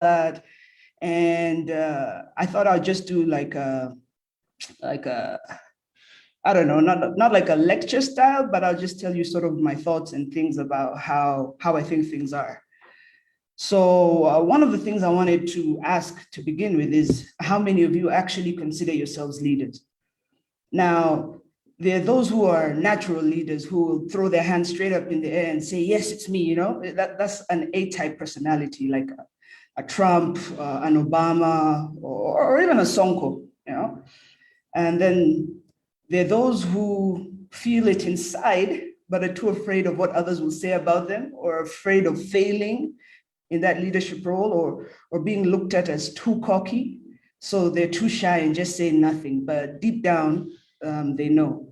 that. And I thought I'd just do like a, I don't know, not like a lecture style, but I'll just tell you sort of my thoughts and things about how I think things are. So one of the things I wanted to ask to begin with is how many of you actually consider yourselves leaders? Now, there are those who are natural leaders who will throw their hands straight up in the air and say, yes, it's me, you know, that's an A-type personality, like a Trump, an Obama, or even a Sonko, you know. And then there are those who feel it inside, but are too afraid of what others will say about them, or afraid of failing in that leadership role, or being looked at as too cocky. So they're too shy and just say nothing, but deep down, they know.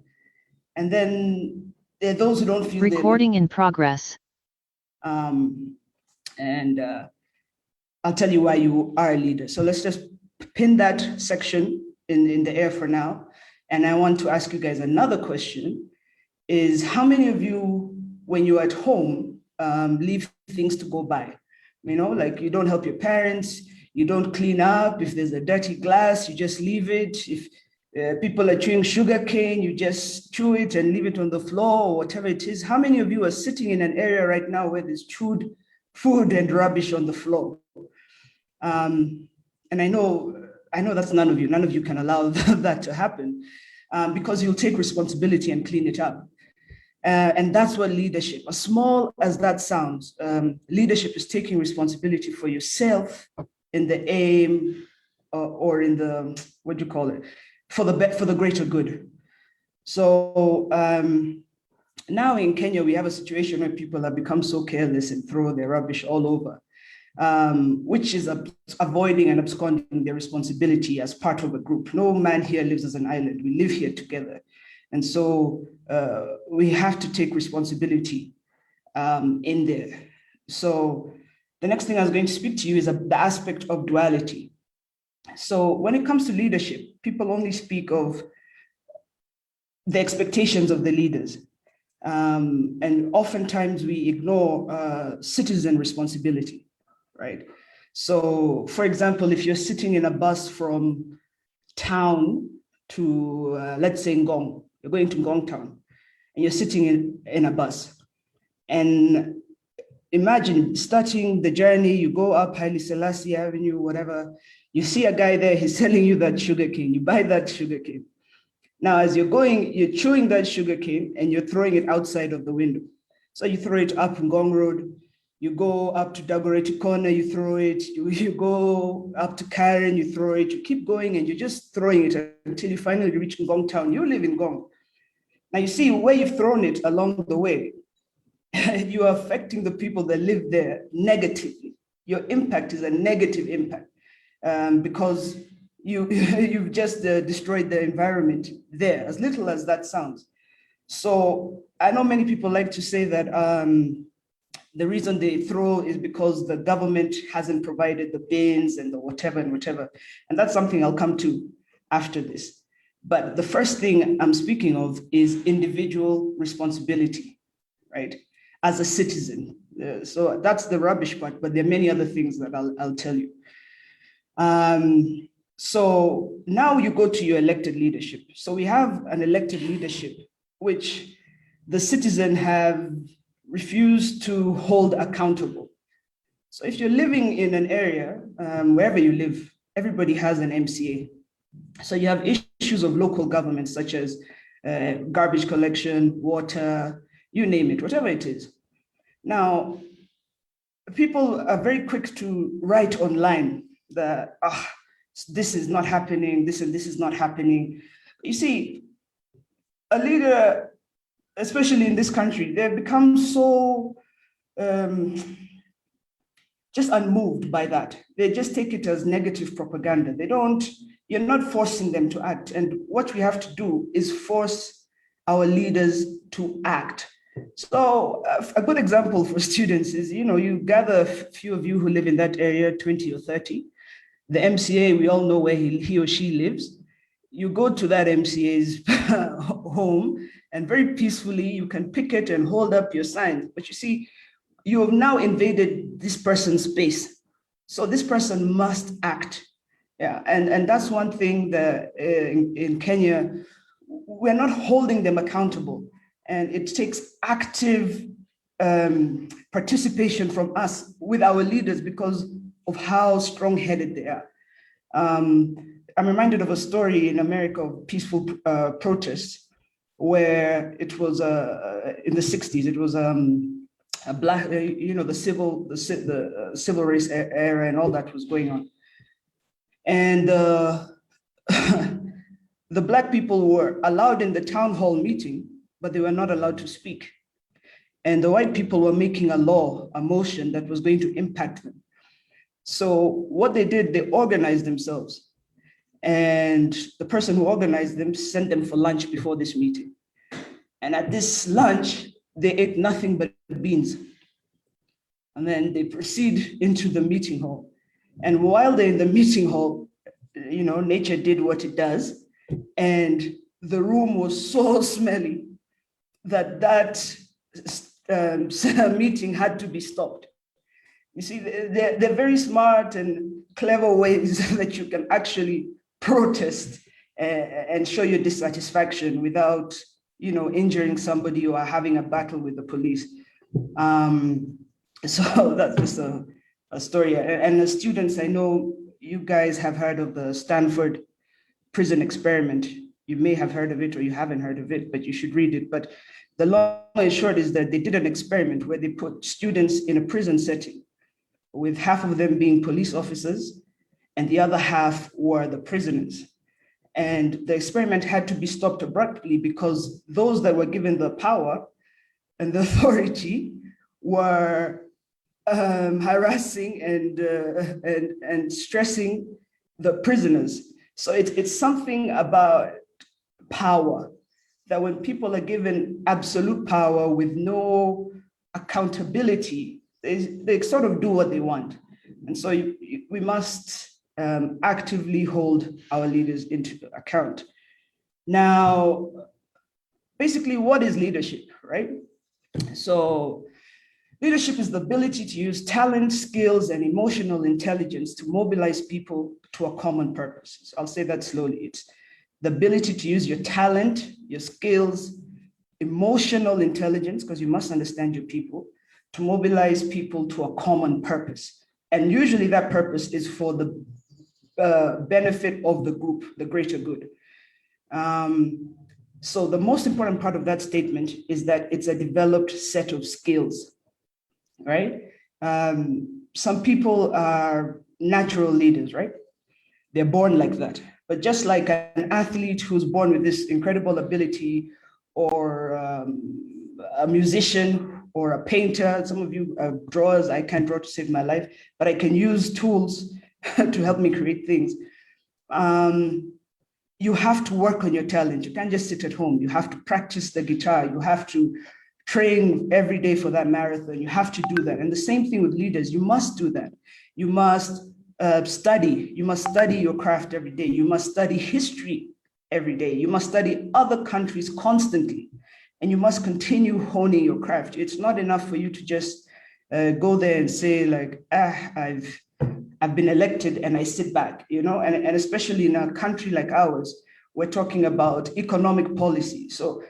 And then there are those who don't feel recording in progress. And I'll tell you why you are a leader. So let's just pin that section in the air for now. And I want to ask you guys another question, is how many of you, when you're at home, leave things to go by? You know, like you don't help your parents, you don't clean up. If there's a dirty glass, you just leave it. If people are chewing sugar cane, you just chew it and leave it on the floor or whatever it is. How many of you are sitting in an area right now where there's chewed food and rubbish on the floor? And I know that's none of you. None of you can allow that to happen because you'll take responsibility and clean it up. And that's what leadership, as small as that sounds, leadership is taking responsibility for yourself in the aim or in the, what do you call it? For the greater good. So now in Kenya, we have a situation where people have become so careless and throw their rubbish all over, which is avoiding and absconding their responsibility as part of a group. No man here lives as an island. We live here together. And so we have to take responsibility in there. So the next thing I was going to speak to you is the aspect of duality. So when it comes to leadership, people only speak of the expectations of the leaders. And oftentimes we ignore citizen responsibility, right? So for example, if you're sitting in a bus from town to, let's say Ngong, you're going to Ngong town, and you're sitting in a bus. And imagine starting the journey, you go up Haile Selassie Avenue, whatever, you see a guy there, he's selling you that sugarcane, you buy that sugarcane. Now, as you're going, you're chewing that sugarcane and you're throwing it outside of the window. So you throw it up Ngong Road, you go up to Dagoretti Corner, you throw it, you go up to Karen, you throw it, you keep going and you're just throwing it until you finally reach Ngong town. You live in Ngong. Now you see where you've thrown it along the way, you are affecting the people that live there negatively. Your impact is a negative impact because you've just destroyed the environment there, as little as that sounds. So I know many people like to say that the reason they throw is because the government hasn't provided the bins and the whatever and whatever. And that's something I'll come to after this. But the first thing I'm speaking of is individual responsibility, right? As a citizen. So that's the rubbish part, but there are many other things that I'll tell you. So now you go to your elected leadership. So we have an elected leadership, which the citizen have refused to hold accountable. So if you're living in an area, wherever you live, everybody has an MCA. So you have issues of local government, such as garbage collection, water, you name it, whatever it is. Now, people are very quick to write online that, this is not happening, this and this is not happening. You see, a leader, especially in this country, they've become so just unmoved by that. They just take it as negative propaganda. You're not forcing them to act. And what we have to do is force our leaders to act. So a good example for students is, you gather a few of you who live in that area, 20 or 30. The MCA, we all know where he or she lives. You go to that MCA's home and very peacefully, you can picket and hold up your signs. But you see, you have now invaded this person's space. So this person must act. Yeah, and that's one thing that in Kenya, we're not holding them accountable. And it takes active participation from us with our leaders because of how strong-headed they are. I'm reminded of a story in America of peaceful protests where it was in the 60s. It was a black, the civil rights era and all that was going on. And the Black people were allowed in the town hall meeting, but they were not allowed to speak. And the white people were making a law, a motion that was going to impact them. So what they did, they organized themselves. And the person who organized them sent them for lunch before this meeting. And at this lunch, they ate nothing but beans. And then they proceed into the meeting hall. And while they're in the meeting hall, nature did what it does. And the room was so smelly that meeting had to be stopped. You see, they're very smart and clever ways that you can actually protest and show your dissatisfaction without, injuring somebody or having a battle with the police. So that's just a story. And the students, I know you guys have heard of the Stanford prison experiment. You may have heard of it or you haven't heard of it, but you should read it. But the long and short is that they did an experiment where they put students in a prison setting with half of them being police officers and the other half were the prisoners. And the experiment had to be stopped abruptly because those that were given the power and the authority were harassing and stressing the prisoners. So it's something about power, that when people are given absolute power with no accountability, they sort of do what they want. And so we must actively hold our leaders into account. Now, basically, what is leadership, right? So leadership is the ability to use talent, skills, and emotional intelligence to mobilize people to a common purpose. So I'll say that slowly. It's the ability to use your talent, your skills, emotional intelligence, because you must understand your people, to mobilize people to a common purpose. And usually that purpose is for the benefit of the group, the greater good. So the most important part of that statement is that it's a developed set of skills, right? Some people are natural leaders, right? They're born like that. But just like an athlete who's born with this incredible ability, or a musician or a painter, some of you are drawers, I can't draw to save my life, but I can use tools to help me create things. You have to work on your talent. You can't just sit at home. You have to practice the guitar. You have to train every day for that marathon. You have to do that. And the same thing with leaders. You must do that. You must study. You must study your craft every day. You must study history every day. You must study other countries constantly. And you must continue honing your craft. It's not enough for you to just go there and say like, I've been elected and I sit back, and especially in a country like ours, we're talking about economic policy. So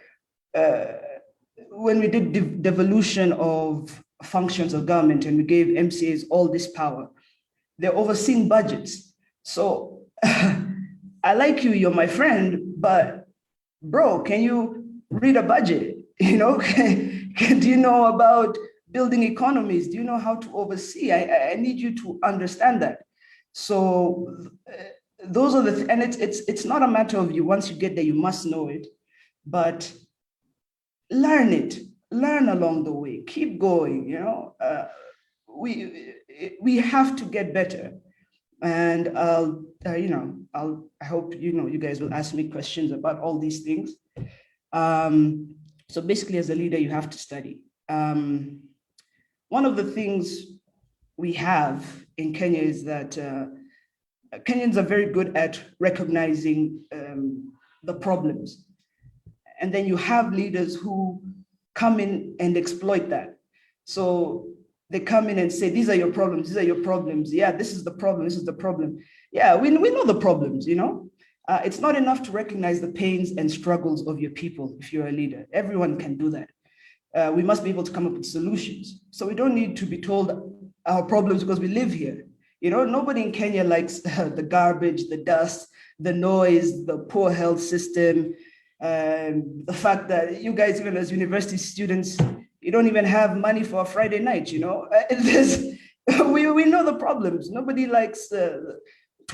when we did devolution of functions of government and we gave MCAs all this power, they're overseeing budgets. So I like you, you're my friend, but bro, can you read a budget? Do you know about building economies? Do you know how to oversee? I need you to understand that. So those are and it's not a matter of you, once you get there, you must know it, but learn it, learn along the way, keep going, we have to get better. And I hope, you guys will ask me questions about all these things. So basically as a leader, you have to study. One of the things we have in Kenya is that Kenyans are very good at recognizing the problems. And then you have leaders who come in and exploit that. So they come in and say, these are your problems, these are your problems. Yeah, this is the problem, this is the problem. Yeah, we know the problems, you know. It's not enough to recognize the pains and struggles of your people if you're a leader. Everyone can do that. We must be able to come up with solutions. So we don't need to be told our problems because we live here. You know, nobody in Kenya likes the garbage, the dust, the noise, the poor health system, the fact that you guys, even as university students, you don't even have money for a Friday night, you know. We know the problems. Nobody likes to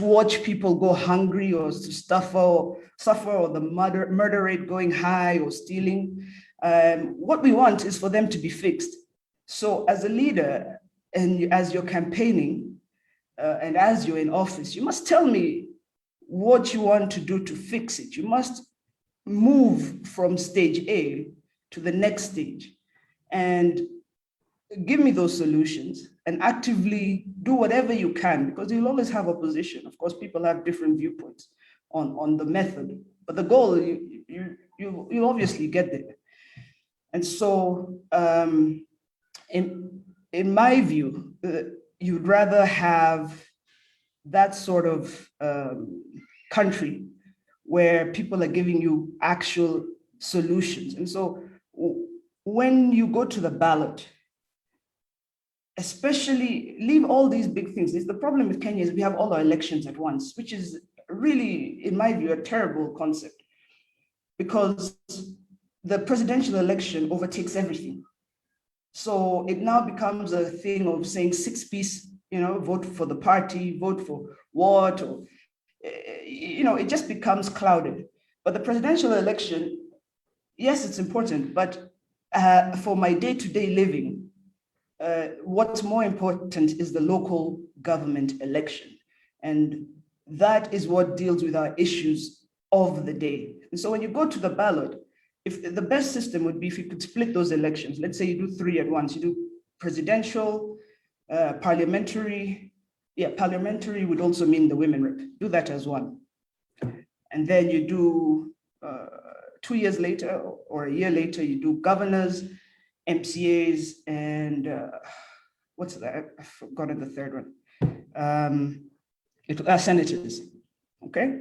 watch people go hungry or to suffer or the murder rate going high or stealing. What we want is for them to be fixed. So as a leader and as you're campaigning and as you're in office, you must tell me what you want to do to fix it. You must move from stage A to the next stage and give me those solutions and actively do whatever you can, because you'll always have opposition. Of course, people have different viewpoints on the method, but the goal, you obviously get there. And so in my view, you'd rather have that sort of country where people are giving you actual solutions. And so when you go to the ballot, especially leave all these big things. The problem with Kenya is we have all our elections at once, which is really, in my view, a terrible concept, because the presidential election overtakes everything. So it now becomes a thing of saying 6-piece, you know, vote for the party, vote for what, or, you know, it just becomes clouded. But the presidential election, yes, it's important, but for my day-to-day living, what's more important is the local government election. And that is what deals with our issues of the day. And so when you go to the ballot, if the best system would be if you could split those elections. Let's say you do 3 at once. You do presidential, parliamentary. Yeah, parliamentary would also mean the women rep. Do that as one. And then you do 2 years later or a year later, you do governors, MCAs, and what's that? I've forgotten the third one. Senators. Okay.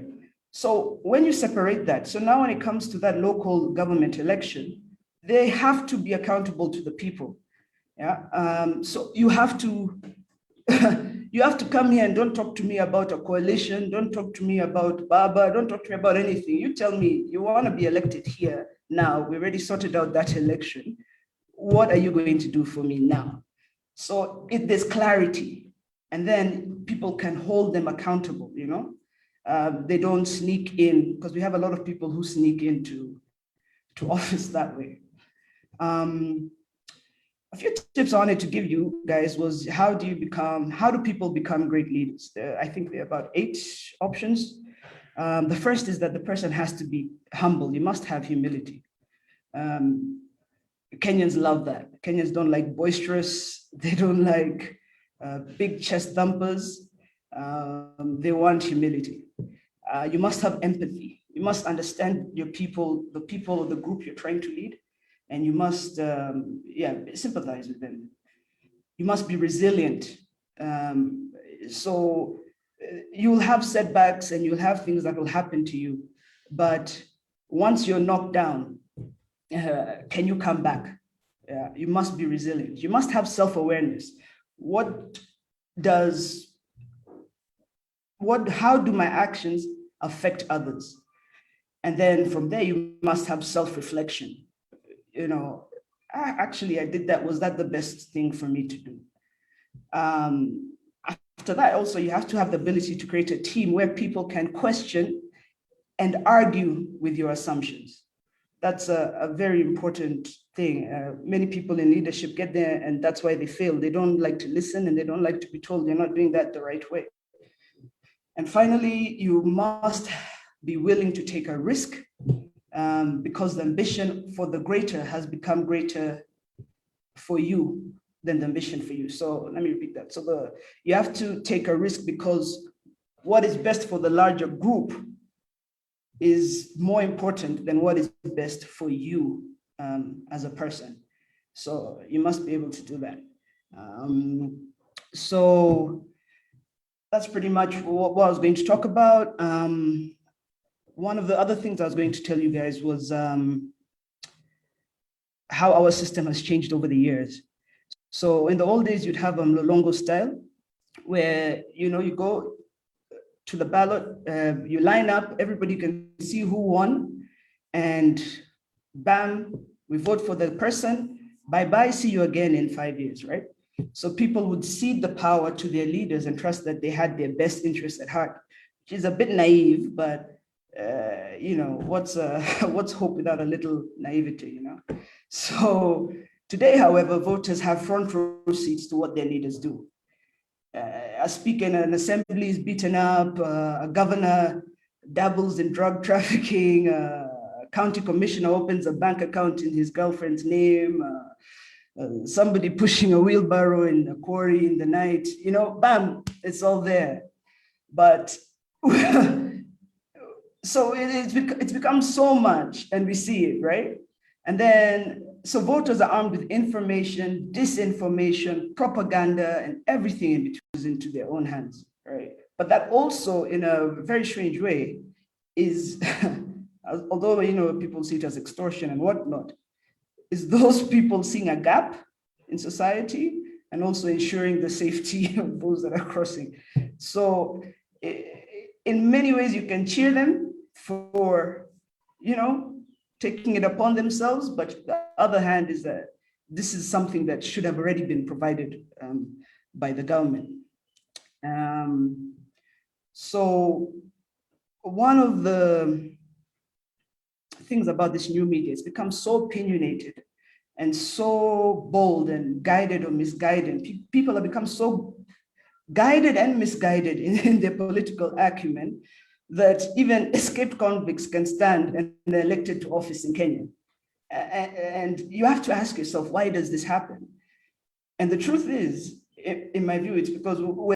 So when you separate that, so now when it comes to that local government election, they have to be accountable to the people. Yeah. So you have to you have to come here and don't talk to me about a coalition. Don't talk to me about Baba. Don't talk to me about anything. You tell me you want to be elected here now. We already sorted out that election. What are you going to do for me now? So there's clarity, and then people can hold them accountable, you know. They don't sneak in, because we have a lot of people who sneak into office that way. A few tips I wanted to give you guys was how do people become great leaders? I think there are about 8 options. The first is that the person has to be humble. You must have humility. Kenyans love that. Kenyans don't like boisterous. They don't like big chest thumpers. They want humility. You must have empathy. You must understand your people, the people of the group you're trying to lead, and you must sympathize with them. You must be resilient. So you'll have setbacks and you'll have things that will happen to you, but once you're knocked down, can you come back? You must be resilient. You must have self-awareness. How do my actions affect others? And then from there, you must have self-reflection. You know, actually, I did that. Was that the best thing for me to do? After that, also, you have to have the ability to create a team where people can question and argue with your assumptions. That's a very important thing. Many people in leadership get there, and that's why they fail. They don't like to listen, and they don't like to be told they're not doing that the right way. And finally, you must be willing to take a risk, because the ambition for the greater has become greater for you than the ambition for you. So let me repeat that. So you have to take a risk because what is best for the larger group is more important than what is best for you as a person. So you must be able to do that. So that's pretty much what I was going to talk about. One of the other things I was going to tell you guys was how our system has changed over the years. So in the old days, you'd have Lolongo style, where you go to the ballot, you line up, everybody can see who won, and bam, we vote for the person. Bye bye, see you again in 5 years, right? So people would cede the power to their leaders and trust that they had their best interests at heart, which is a bit naive, but what's hope without a little naivety, So today, however, voters have front row seats to what their leaders do. A speaker in an assembly is beaten up, a governor dabbles in drug trafficking, a county commissioner opens a bank account in his girlfriend's name, somebody pushing a wheelbarrow in a quarry in the night, bam, it's all there. But so it's become so much, and we see it, right? And then, so voters are armed with information, disinformation, propaganda, and everything in between into their own hands, right? But that also, in a very strange way, is, although people see it as extortion and whatnot, is those people seeing a gap in society and also ensuring the safety of those that are crossing. So in many ways, you can cheer them for, taking it upon themselves, but the other hand is that this is something that should have already been provided by the government. So one of the things about this new media, it's become so opinionated and so bold and guided or misguided. People have become so guided and misguided in their political acumen that even escaped convicts can stand and they're elected to office in Kenya. And you have to ask yourself, why does this happen? And the truth is, in my view, it's because